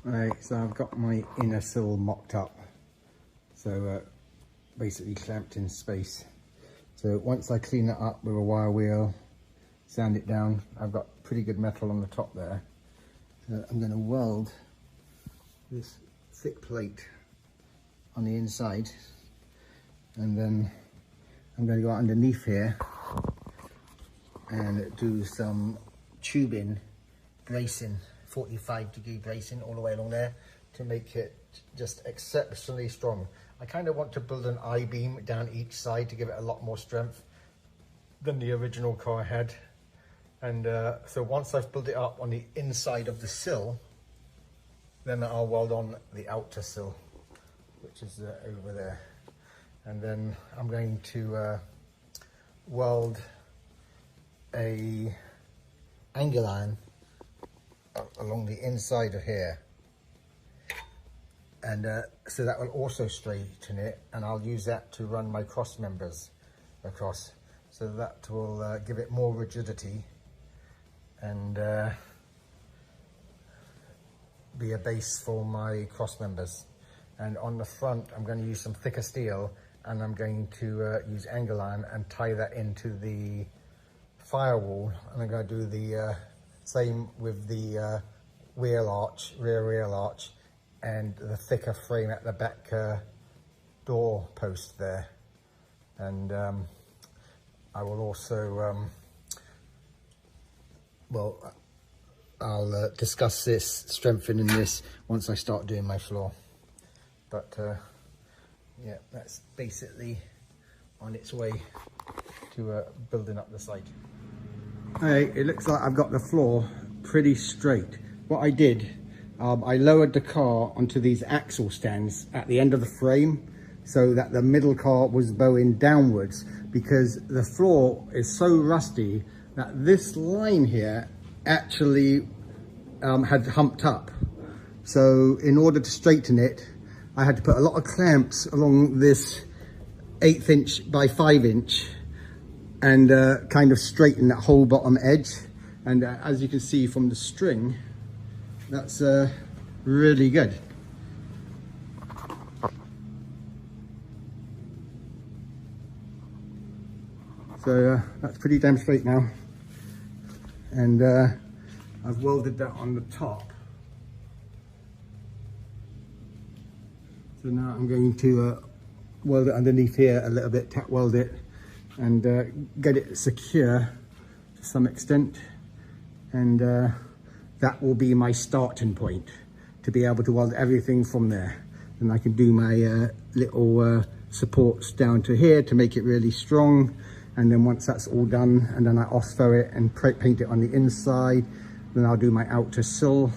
Alright, so I've got my inner sill mocked up, so basically clamped in space. So once I clean it up with a wire wheel, sand it down, I've got pretty good metal on the top there. So I'm going to weld this thick plate on the inside, and then I'm going to go underneath here and do some tubing bracing, 45-degree bracing all the way along there to make it just exceptionally strong. I kind of want to build an I-beam down each side to give it a lot more strength than the original car had. And so once I've built it up on the inside of the sill, then I'll weld on the outer sill, which is over there. And then I'm going to weld a angle iron along the inside of here, and so that will also straighten it, and I'll use that to run my cross members across, so that will give it more rigidity and be a base for my cross members. And on the front I'm going to use some thicker steel, and I'm going to use angle iron and tie that into the firewall, and I'm going to do the same with the rear wheel arch, and the thicker frame at the back door post there. And I will also, well, I'll discuss this, strengthening this, once I start doing my floor. But yeah, that's basically on its way to building up the site. Hey, it looks like I've got the floor pretty straight. What I did, I lowered the car onto these axle stands at the end of the frame, so that the middle car was bowing downwards, because the floor is so rusty that this line here actually had humped up. So in order to straighten it, I had to put a lot of clamps along this 1/8 inch by 5 inch and kind of straighten that whole bottom edge. And as you can see from the string, that's really good. So that's pretty damn straight now. And I've welded that on the top. So now I'm going to weld it underneath here a little bit, tack weld it, and get it secure to some extent. And that will be my starting point to be able to weld everything from there. And I can do my little supports down to here to make it really strong. And then once that's all done, and then I osco it and paint it on the inside, then I'll do my outer sill,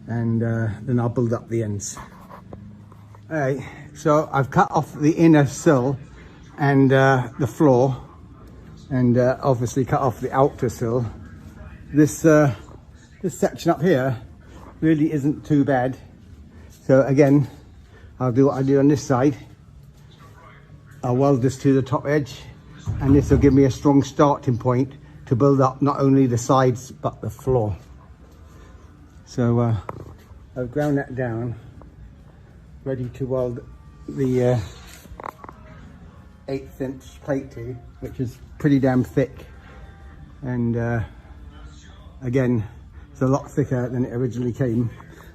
and then I'll build up the ends. All right, so I've cut off the inner sill and the floor, and obviously cut off the outer sill. This section up here really isn't too bad. So again, I'll do what I do on this side. I'll weld this to the top edge, and this will give me a strong starting point to build up not only the sides but the floor. So I've ground that down, ready to weld the 1/8 inch plate to, which is pretty damn thick. And again, it's a lot thicker than it originally came.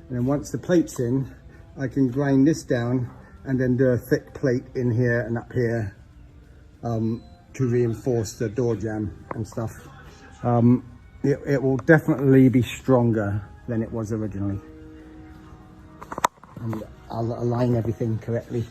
And then once the plate's in, I can grind this down and then do a thick plate in here and up here to reinforce the door jamb and stuff. It will definitely be stronger than it was originally. And I'll align everything correctly.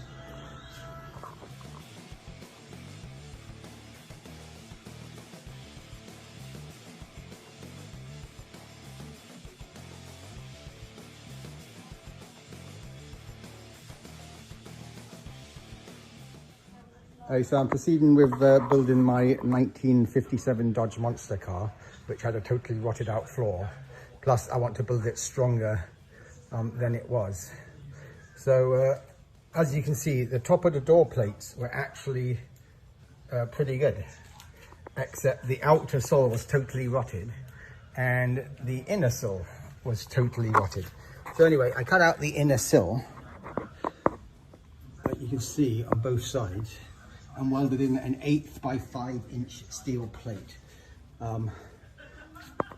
So I'm proceeding with building my 1957 Dodge Monster car, which had a totally rotted out floor. Plus I want to build it stronger than it was. So as you can see, the top of the door plates were actually pretty good, except the outer sole was totally rotted and the inner sole was totally rotted. So anyway, I cut out the inner sill that you can see on both sides and welded in an 1/8 by 5 inch steel plate.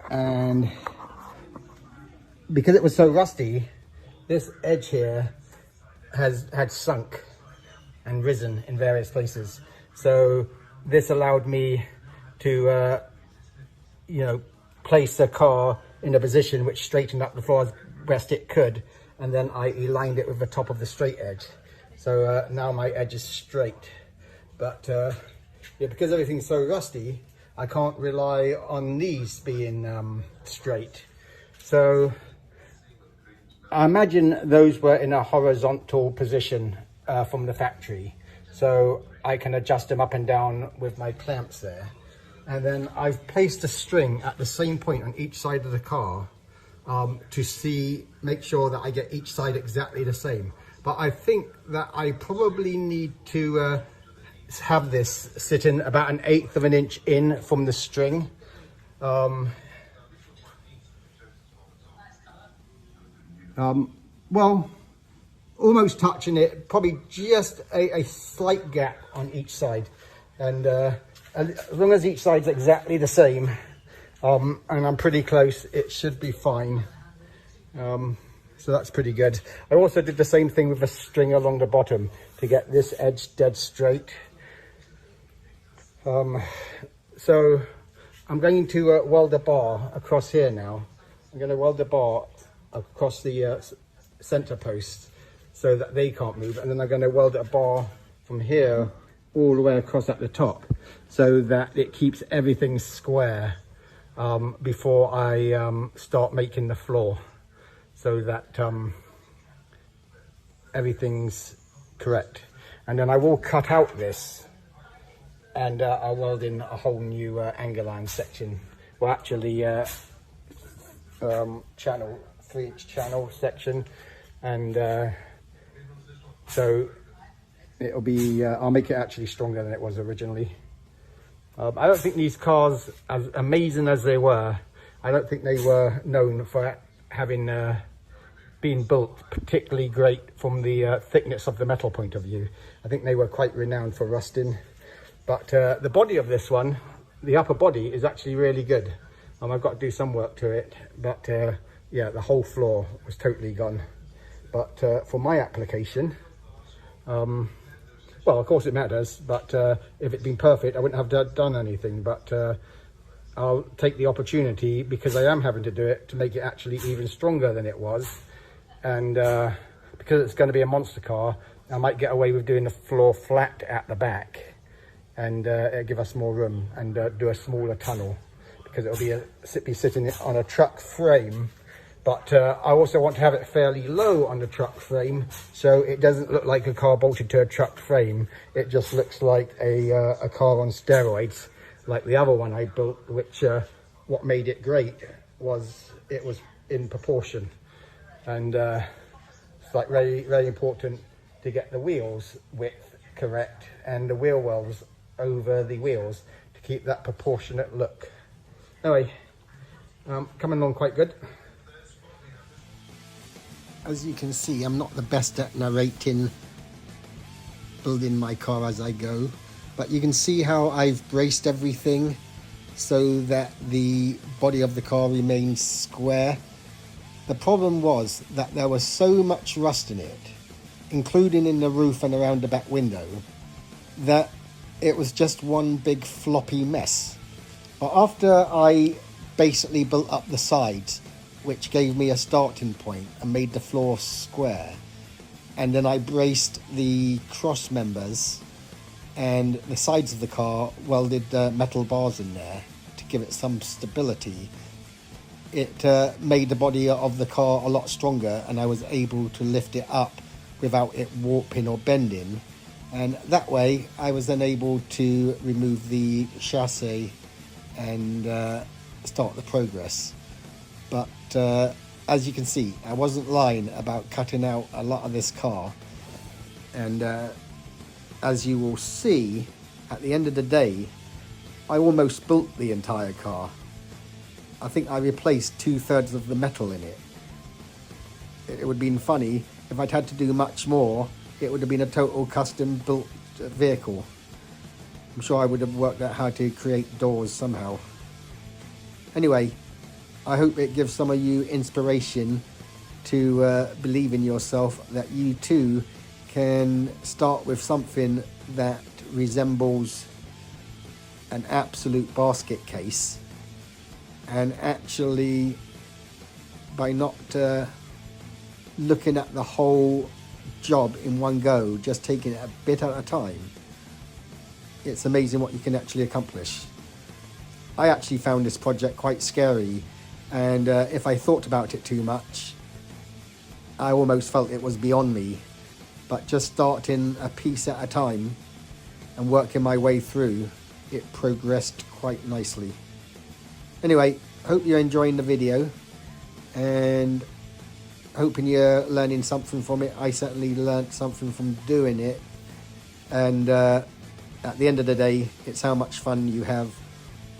And because it was so rusty, this edge here had sunk and risen in various places. So this allowed me to, you know, place the car in a position which straightened up the floor as best it could, and then I aligned it with the top of the straight edge. So now my edge is straight. But yeah, because everything's so rusty, I can't rely on these being straight. So I imagine those were in a horizontal position from the factory. So I can adjust them up and down with my clamps there. And then I've placed a string at the same point on each side of the car to make sure that I get each side exactly the same. But I think that I probably need to have this sitting about an 1/8 of an inch in from the string. Well, almost touching it, probably just a slight gap on each side. And as long as each side's exactly the same, and I'm pretty close, it should be fine. So that's pretty good. I also did the same thing with the string along the bottom to get this edge dead straight. So I'm going to weld a bar across here now. I'm going to weld the bar across the center post so that they can't move, and then I'm going to weld a bar from here all the way across at the top so that it keeps everything square before I start making the floor, so that everything's correct. And then I will cut out this and I'll weld in a whole new angle line section. Well, actually channel, 3-inch channel section, and so it'll be I'll make it actually stronger than it was originally. I don't think these cars, as amazing as they were, I don't think they were known for having been built particularly great from the thickness of the metal point of view. I think they were quite renowned for rusting. But the body of this one, the upper body, is actually really good. I've got to do some work to it, but yeah, the whole floor was totally gone. But for my application, well, of course it matters, but if it'd been perfect, I wouldn't have done anything. But I'll take the opportunity, because I am having to do it, to make it actually even stronger than it was. And because it's going to be a monster car, I might get away with doing the floor flat at the back, and it'll give us more room, and do a smaller tunnel, because it'll be sitting on a truck frame. But I also want to have it fairly low on the truck frame, so it doesn't look like a car bolted to a truck frame. It just looks like a car on steroids, like the other one I built, which what made it great was it was in proportion. And it's like very, very important to get the wheels width correct and the wheel wells over the wheels to keep that proportionate look. Anyway, coming along quite good. As you can see, I'm not the best at narrating building my car as I go, but you can see how I've braced everything so that the body of the car remains square. The problem was that there was so much rust in it, including in the roof and around the back window, that it was just one big floppy mess. But after I basically built up the sides, which gave me a starting point and made the floor square, and then I braced the cross members and the sides of the car, welded metal bars in there to give it some stability, it made the body of the car a lot stronger, and I was able to lift it up without it warping or bending. And that way I was then able to remove the chassis and start the progress. But as you can see, I wasn't lying about cutting out a lot of this car, and as you will see, at the end of the day, I almost built the entire car. I think I replaced 2/3 of the metal in it. it would have been funny if I'd had to do much more. It would have been a total custom built vehicle. I'm sure I would have worked out how to create doors somehow. Anyway, I hope it gives some of you inspiration to believe in yourself, that you too can start with something that resembles an absolute basket case, and actually, by not looking at the whole job in one go, just taking it a bit at a time, it's amazing what you can actually accomplish. I actually found this project quite scary, and if I thought about it too much, I almost felt it was beyond me. But just starting a piece at a time and working my way through, it progressed quite nicely. Anyway, hope you're enjoying the video and hoping you're learning something from it. I certainly learned something from doing it, and at the end of the day, it's how much fun you have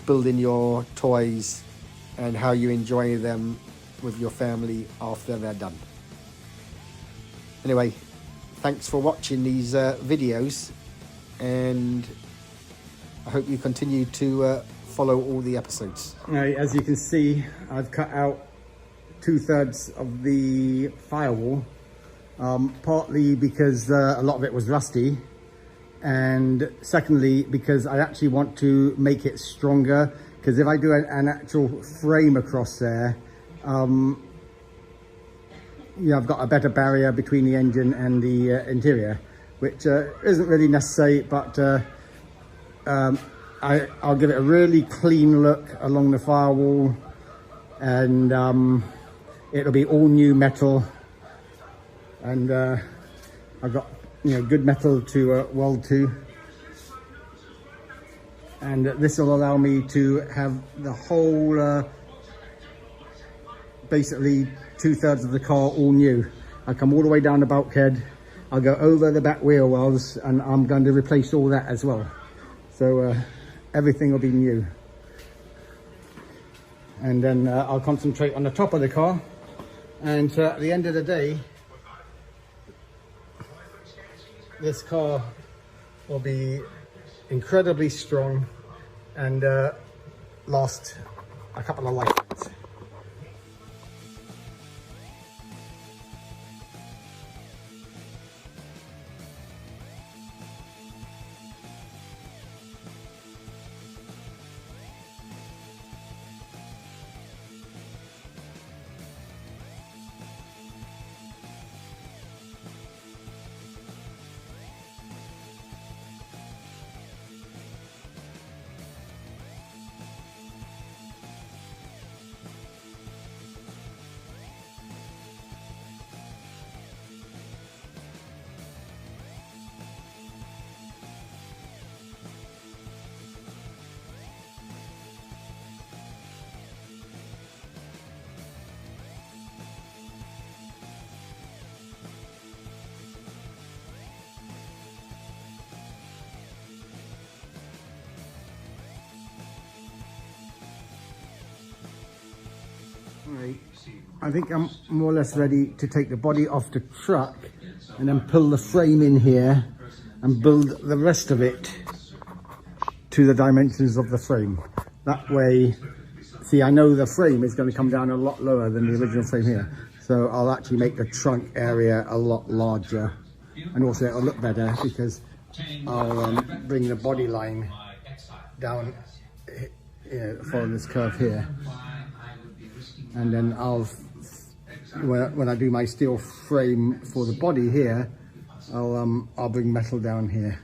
building your toys and how you enjoy them with your family after they're done. Anyway, thanks for watching these videos, and I hope you continue to follow all the episodes. Right, as you can see, I've cut out 2/3 of the firewall, partly because a lot of it was rusty, and secondly because I actually want to make it stronger, because if I do an actual frame across there, you know, I've got a better barrier between the engine and the interior, which isn't really necessary, but I'll give it a really clean look along the firewall, and it'll be all new metal, and I've got, you know, good metal to weld to, and this will allow me to have the whole basically 2/3 of the car all new. I come all the way down the bulkhead, I'll go over the back wheel wells, and I'm going to replace all that as well. So everything will be new. And then I'll concentrate on the top of the car, and at the end of the day, this car will be incredibly strong and last a couple of lifetimes. Right. I think I'm more or less ready to take the body off the truck and then pull the frame in here and build the rest of it to the dimensions of the frame. That way, see, I know the frame is going to come down a lot lower than the original frame here, so I'll actually make the trunk area a lot larger, and also it'll look better because I'll bring the body line down, following this curve here. And then when I do my steel frame for the body here, I'll bring metal down here.